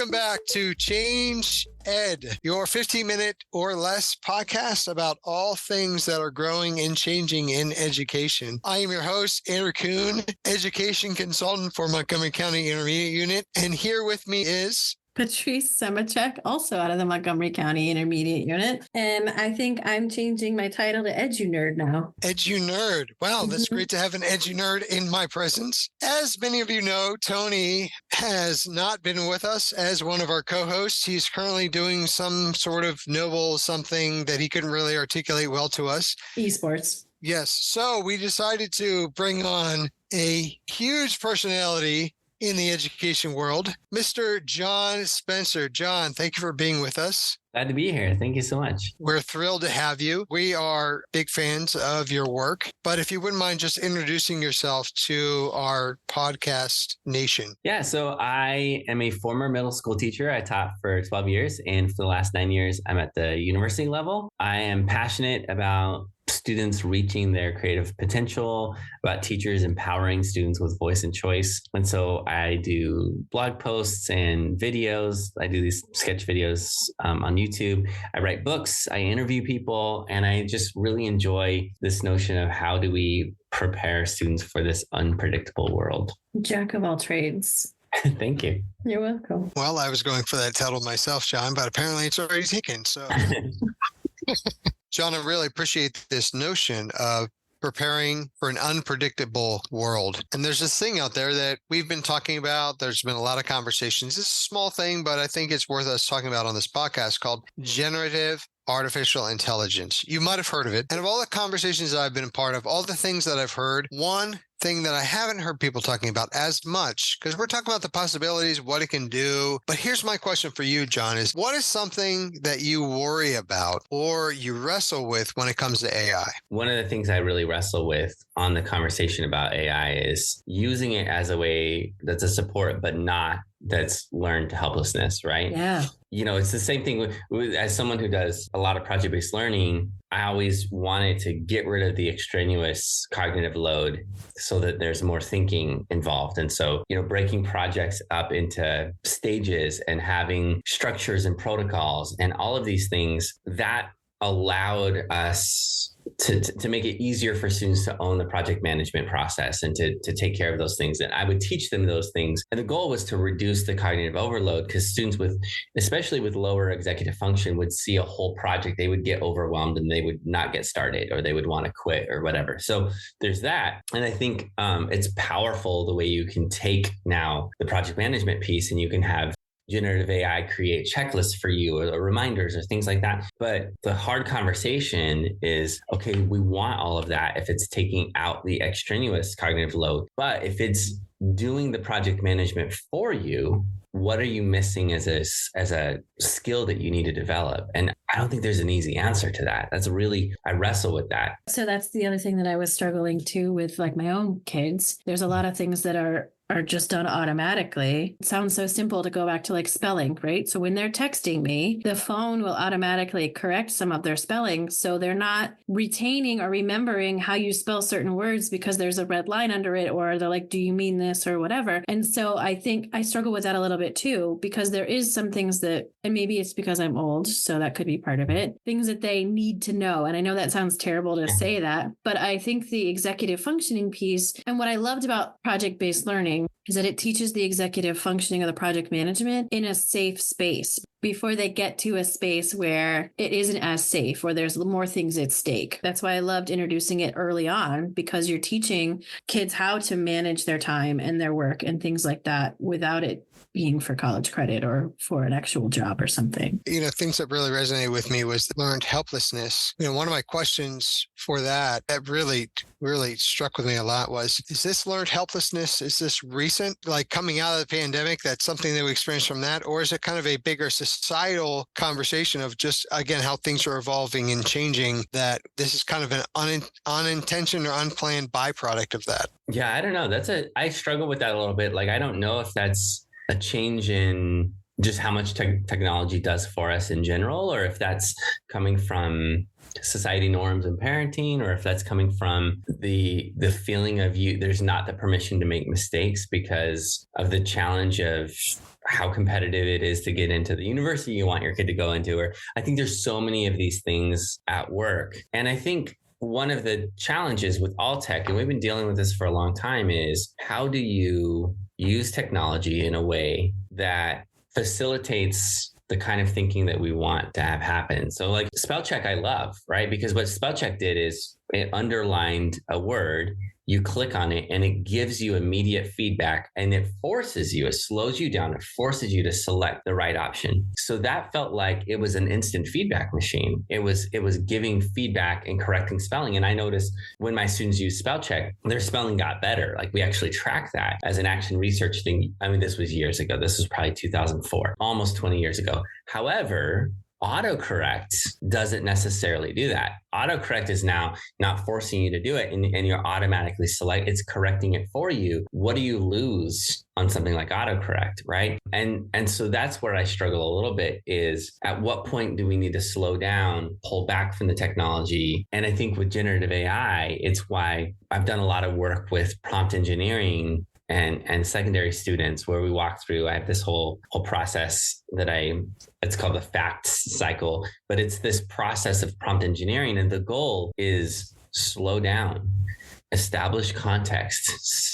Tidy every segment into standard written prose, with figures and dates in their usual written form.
Welcome back to Change Ed, your 15-minute or less podcast about all things that are growing and changing in education. I am your host, Andrew Kuhn, education consultant for Montgomery County Intermediate Unit. And here with me is Patrice Semachek, also out of the Montgomery County Intermediate Unit. And I think I'm changing my title to Edu Nerd now. Edu Nerd. Wow, that's great to have an Edu Nerd in my presence. As many of you know, Tony has not been with us as one of our co-hosts. He's currently doing some sort of noble something that he couldn't really articulate well to us. Esports. Yes. So we decided to bring on a huge personality in the education world, Mr. John Spencer. John, thank you for being with us. Glad to be here. Thank you so much. We're thrilled to have you. We are big fans of your work, but if you wouldn't mind just introducing yourself to our podcast nation. Yeah, so I am a former middle school teacher. I taught for 12 years, and for the last 9 years, I'm at the university level. I am passionate about students reaching their creative potential, about teachers empowering students with voice and choice. And so I do blog posts and videos. I do these sketch videos on YouTube. I write books, I interview people, and I just really enjoy this notion of how do we prepare students for this unpredictable world. Jack of all trades. Thank you. You're welcome. Well, I was going for that title myself, John, but apparently it's already taken. So John, I really appreciate this notion of preparing for an unpredictable world. And there's this thing out there that we've been talking about. There's been a lot of conversations. It's a small thing, but I think it's worth us talking about on this podcast called generative artificial intelligence. You might have heard of it. And of all the conversations that I've been a part of, all the things that I've heard, one thing that I haven't heard people talking about as much, because we're talking about the possibilities, what it can do. But here's my question for you, John, is what is something that you worry about or you wrestle with when it comes to AI? One of the things I really wrestle with on the conversation about AI is using it as a way that's a support, but not that's learned helplessness, right? Yeah. You know, it's the same thing with as someone who does a lot of project-based learning, I always wanted to get rid of the extraneous cognitive load so that there's more thinking involved. And so, you know, breaking projects up into stages and having structures and protocols and all of these things that allowed us to make it easier for students to own the project management process and to take care of those things. And I would teach them those things. And the goal was to reduce the cognitive overload because students especially with lower executive function, would see a whole project. They would get overwhelmed and they would not get started or they would want to quit or whatever. So there's that. And I think it's powerful the way you can take now the project management piece and you can have generative AI create checklists for you or reminders or things like that. But the hard conversation is, okay, we want all of that if it's taking out the extraneous cognitive load. But if it's doing the project management for you, what are you missing as a skill that you need to develop? And I don't think there's an easy answer to that. I wrestle with that. So that's the other thing that I was struggling too with like my own kids. There's a lot of things that are just done automatically. It sounds so simple to go back to like spelling, right? So when they're texting me, the phone will automatically correct some of their spelling. So they're not retaining or remembering how you spell certain words because there's a red line under it, or they're like, do you mean this or whatever? And so I think I struggle with that a little bit too, because there is some things that, and maybe it's because I'm old, so that could be part of it, things that they need to know. And I know that sounds terrible to say that, but I think the executive functioning piece, and what I loved about project-based learning is that it teaches the executive functioning of the project management in a safe space before they get to a space where it isn't as safe, or there's more things at stake. That's why I loved introducing it early on, because you're teaching kids how to manage their time and their work and things like that without it being for college credit or for an actual job or something. You know, things that really resonated with me was learned helplessness. You know, one of my questions for that really struck with me a lot was, is this learned helplessness? Is this recent, like coming out of the pandemic? That's something that we experienced from that? Or is it kind of a bigger societal conversation of just, again, how things are evolving and changing, that this is kind of an unintentional or unplanned byproduct of that? Yeah, I don't know. I struggle with that a little bit. Like, I don't know if that's a change in just how much technology does for us in general, or if that's coming from society norms and parenting, or if that's coming from the feeling of there's not the permission to make mistakes because of the challenge of how competitive it is to get into the university you want your kid to go into. Or I think there's so many of these things at work. And I think one of the challenges with all tech, and we've been dealing with this for a long time, is how do you use technology in a way that facilitates the kind of thinking that we want to have happen. So like spell check, I love, right? Because what spell check did is it underlined a word, you click on it and it gives you immediate feedback, and it forces you, it slows you down, it forces you to select the right option. So that felt like it was an instant feedback machine. It was giving feedback and correcting spelling. And I noticed when my students use spell check, their spelling got better. Like we actually track that as an action research thing. I mean, this was years ago. This was probably 2004, almost 20 years ago. However, autocorrect doesn't necessarily do that. Autocorrect is now not forcing you to do it, and you're automatically it's correcting it for you. What do you lose on something like autocorrect, right? And so that's where I struggle a little bit, is at what point do we need to slow down, pull back from the technology? And I think with generative AI, it's why I've done a lot of work with prompt engineering and secondary students, where we walk through, I have this whole process that it's called the facts cycle, but it's this process of prompt engineering. And the goal is slow down, establish context,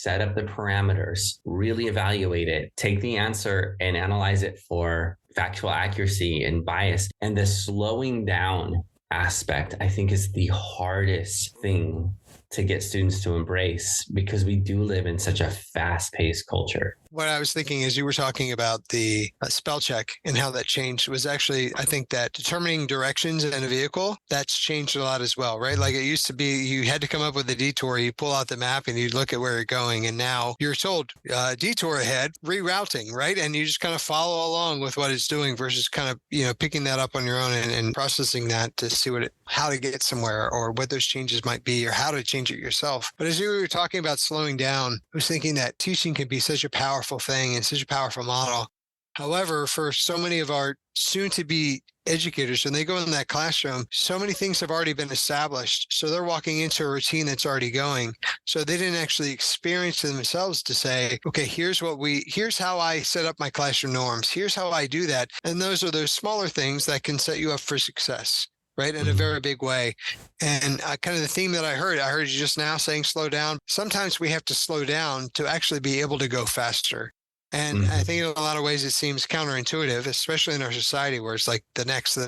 set up the parameters, really evaluate it, take the answer and analyze it for factual accuracy and bias. And the slowing down aspect, I think, is the hardest thing to get students to embrace, because we do live in such a fast-paced culture. What I was thinking as you were talking about the spell check and how that changed was actually, I think that determining directions in a vehicle, that's changed a lot as well, right? Like it used to be, you had to come up with a detour, you pull out the map and you look at where you're going. And now you're told detour ahead, rerouting, right? And you just kind of follow along with what it's doing versus kind of, picking that up on your own and processing that to see how to get somewhere or what those changes might be or how to change it yourself. But as you were talking about slowing down, I was thinking that teaching can be such a powerful thing and such a powerful model. However, for so many of our soon-to-be educators, when they go in that classroom, so many things have already been established. So they're walking into a routine that's already going. So they didn't actually experience themselves to say, okay, here's how I set up my classroom norms. Here's how I do that. And those are those smaller things that can set you up for success, right? In a very big way. And kind of the theme that I heard you just now saying slow down. Sometimes we have to slow down to actually be able to go faster. And I think in a lot of ways it seems counterintuitive, especially in our society where it's like the next.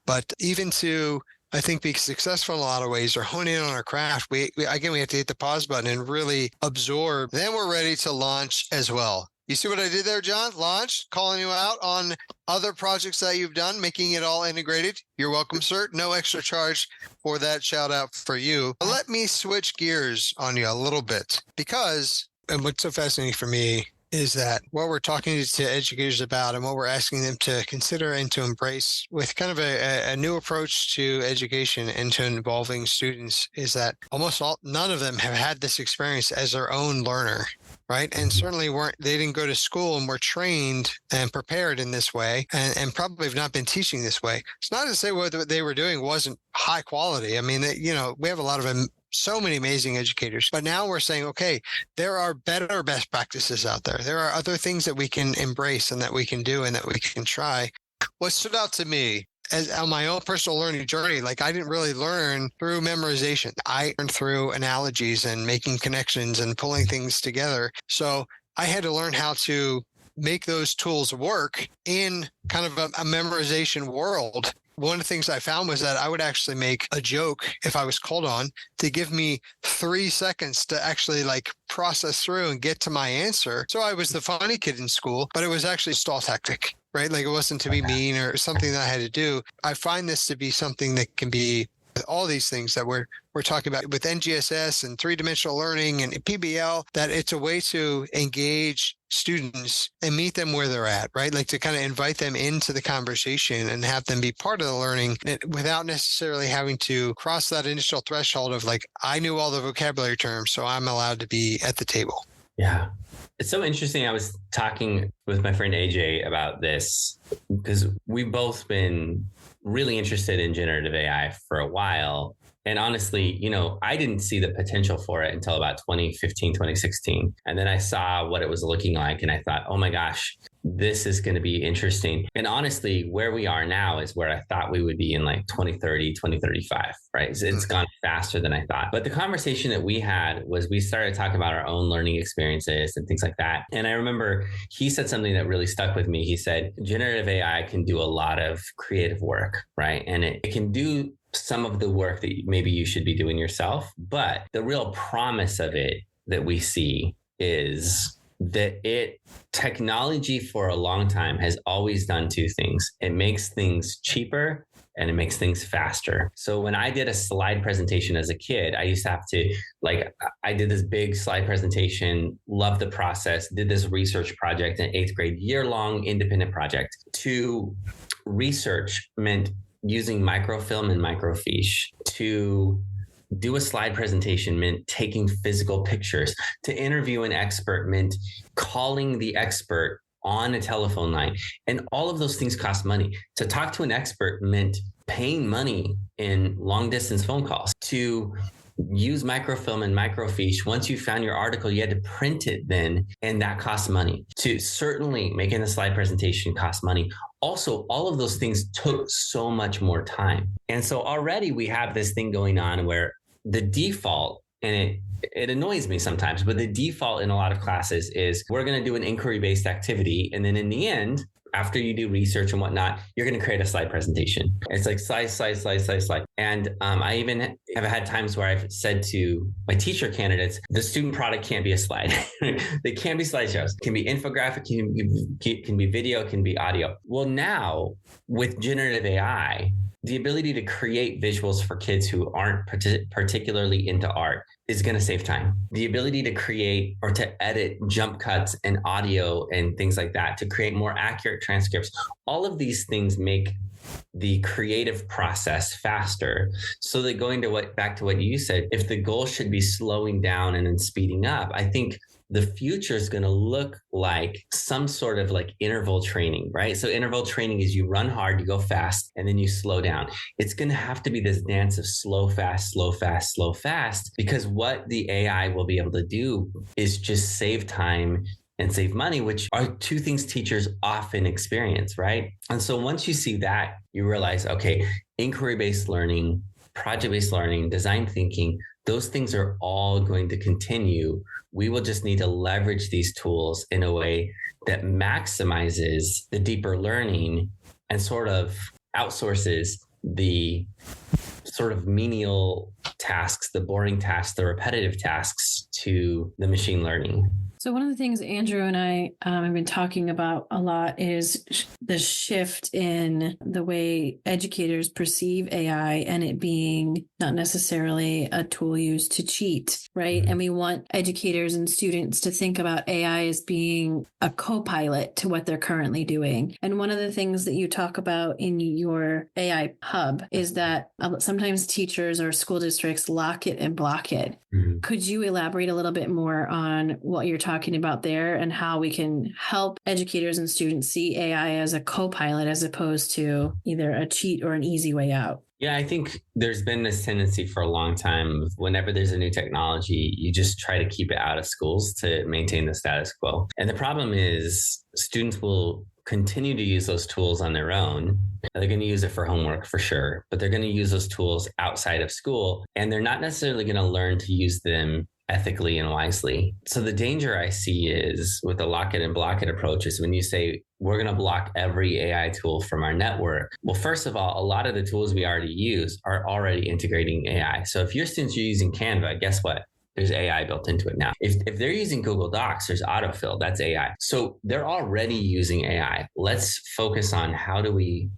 But even to, I think, be successful in a lot of ways or hone in on our craft, we have to hit the pause button and really absorb. Then we're ready to launch as well. You see what I did there, John? Launch, calling you out on other projects that you've done, making it all integrated. You're welcome, sir. No extra charge for that. Shout out for you. Let me switch gears on you a little bit, because, and what's so fascinating for me is that what we're talking to educators about and what we're asking them to consider and to embrace with kind of a new approach to education and to involving students is that none of them have had this experience as their own learner. Right. And certainly they didn't go to school and were trained and prepared in this way and probably have not been teaching this way. It's not to say what they were doing wasn't high quality. I mean, we have a lot of so many amazing educators, but now we're saying, okay, there are better best practices out there. There are other things that we can embrace and that we can do and that we can try. What stood out to me as on my own personal learning journey, like I didn't really learn through memorization. I learned through analogies and making connections and pulling things together. So I had to learn how to make those tools work in kind of a memorization world. One of the things I found was that I would actually make a joke if I was called on to give me 3 seconds to actually like process through and get to my answer. So I was the funny kid in school, but it was actually a stall tactic, right? Like it wasn't to be mean or something that I had to do. I find this to be something that can be all these things that we're talking about with NGSS and three-dimensional learning and PBL, that it's a way to engage students and meet them where they're at, right? Like to kind of invite them into the conversation and have them be part of the learning without necessarily having to cross that initial threshold of like, I knew all the vocabulary terms, so I'm allowed to be at the table. Yeah. It's so interesting. I was talking with my friend AJ about this because we've both been really interested in generative AI for a while. And honestly, I didn't see the potential for it until about 2015, 2016. And then I saw what it was looking like. And I thought, oh my gosh, this is going to be interesting. And honestly, where we are now is where I thought we would be in like 2030, 2035, right? It's gone faster than I thought. But the conversation that we had was we started talking about our own learning experiences and things like that. And I remember he said something that really stuck with me. He said, generative AI can do a lot of creative work, right? And it can do some of the work that maybe you should be doing yourself. But the real promise of it that we see is that technology for a long time has always done two things. It makes things cheaper and it makes things faster. So when I did a slide presentation as a kid, I used to have to, I did this big slide presentation, loved the process, did this research project in 8th grade, year-long independent project. To research meant using microfilm and microfiche. To do a slide presentation meant taking physical pictures. To interview an expert meant calling the expert on a telephone line. And all of those things cost money. To talk to an expert meant paying money in long distance phone calls. To use microfilm and microfiche, once you found your article, you had to print it then, and that costs money. To certainly making a slide presentation costs money. Also, all of those things took so much more time. And so already we have this thing going on where the default, and it annoys me sometimes, but the default in a lot of classes is we're going to do an inquiry-based activity. And then in the end, after you do research and whatnot, you're going to create a slide presentation. It's like slide. And I even have had times where I've said to my teacher candidates, the student product can't be a slide. They can't be slideshows. It can be infographic, can be video, can be audio. Well, now with generative AI, the ability to create visuals for kids who aren't particularly into art is going to save time. The ability to create or to edit jump cuts and audio and things like that, to create more accurate transcripts, all of these things make the creative process faster. So that back to what you said, if the goal should be slowing down and then speeding up, I think the future is going to look like some sort of like interval training, right? So interval training is you run hard, you go fast, and then you slow down. It's going to have to be this dance of slow, fast, slow, fast, slow, fast, because what the AI will be able to do is just save time and save money, which are two things teachers often experience, right? And so once you see that, you realize, okay, inquiry-based learning, project-based learning, design thinking, those things are all going to continue. We will just need to leverage these tools in a way that maximizes the deeper learning and sort of outsources the sort of menial tasks, the boring tasks, the repetitive tasks to the machine learning. So one of the things Andrew and I have been talking about a lot is the shift in the way educators perceive AI and it being not necessarily a tool used to cheat, right? Mm-hmm. And we want educators and students to think about AI as being a co-pilot to what they're currently doing. And one of the things that you talk about in your AI hub is that sometimes teachers or school districts lock it and block it. Mm-hmm. Could you elaborate a little bit more on what you're talking about there and how we can help educators and students see AI as a co-pilot as opposed to either a cheat or an easy way out? Yeah, I think there's been this tendency for a long time. Whenever there's a new technology, you just try to keep it out of schools to maintain the status quo. And the problem is students will continue to use those tools on their own. They're going to use it for homework for sure, but they're going to use those tools outside of school, and they're not necessarily going to learn to use them ethically and wisely. So the danger I see is with the lock it and block it approach is when you say, we're going to block every AI tool from our network. Well, first of all, a lot of the tools we already use are already integrating AI. So if your students are using Canva, guess what? There's AI built into it now. If they're using Google Docs, there's autofill. That's AI. So they're already using AI. Let's focus on how do we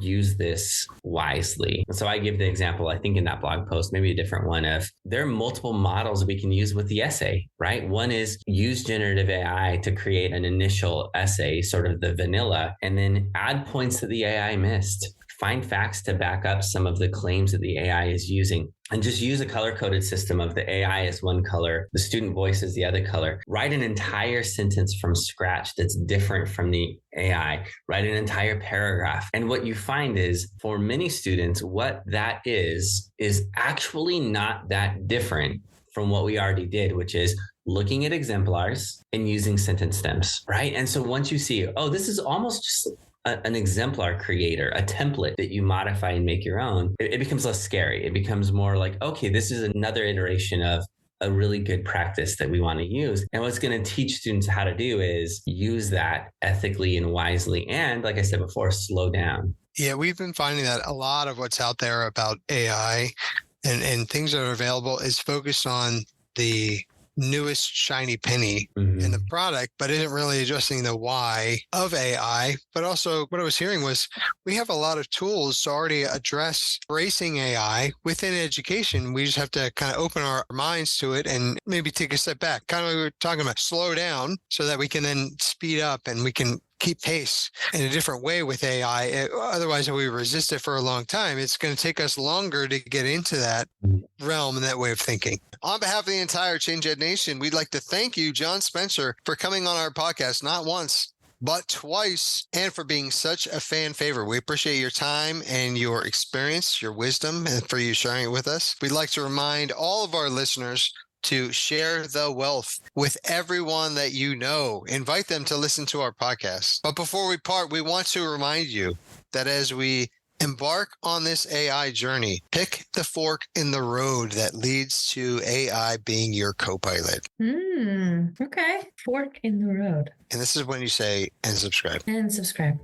use this wisely. So I give the example, I think in that blog post, maybe a different one, of there are multiple models we can use with the essay, right? One is use generative AI to create an initial essay, sort of the vanilla, and then add points that the AI missed. find facts to back up some of the claims that the AI is using, and just use a color-coded system of the AI is one color, the student voice is the other color. Write an entire sentence from scratch that's different from the AI. Write an entire paragraph. And what you find is, for many students, what that is actually not that different from what we already did, which is looking at exemplars and using sentence stems, right? And so once you see, oh, this is almost just an exemplar creator, a template that you modify and make your own, it becomes less scary. It becomes more like, okay, this is another iteration of a really good practice that we want to use. And what's going to teach students how to do is use that ethically and wisely. And like I said before, slow down. Yeah, we've been finding that a lot of what's out there about AI and things that are available is focused on the newest shiny penny in the product, but isn't really addressing the why of AI. But also what I was hearing was we have a lot of tools to already address embracing AI within education. We just have to kind of open our minds to it and maybe take a step back, kind of like we were talking about, slow down so that we can then speed up and we can keep pace in a different way with AI. Otherwise, if we resist it for a long time, it's going to take us longer to get into that realm and that way of thinking. On behalf of the entire Change Ed Nation, we'd like to thank you, John Spencer, for coming on our podcast, not once, but twice, and for being such a fan favorite. We appreciate your time and your experience, your wisdom, and for you sharing it with us. We'd like to remind all of our listeners to share the wealth with everyone that you know. Invite them to listen to our podcast. But before we part, we want to remind you that as we embark on this AI journey, pick the fork in the road that leads to AI being your co-pilot. Okay. Fork in the road. And this is when you say, and subscribe. And subscribe.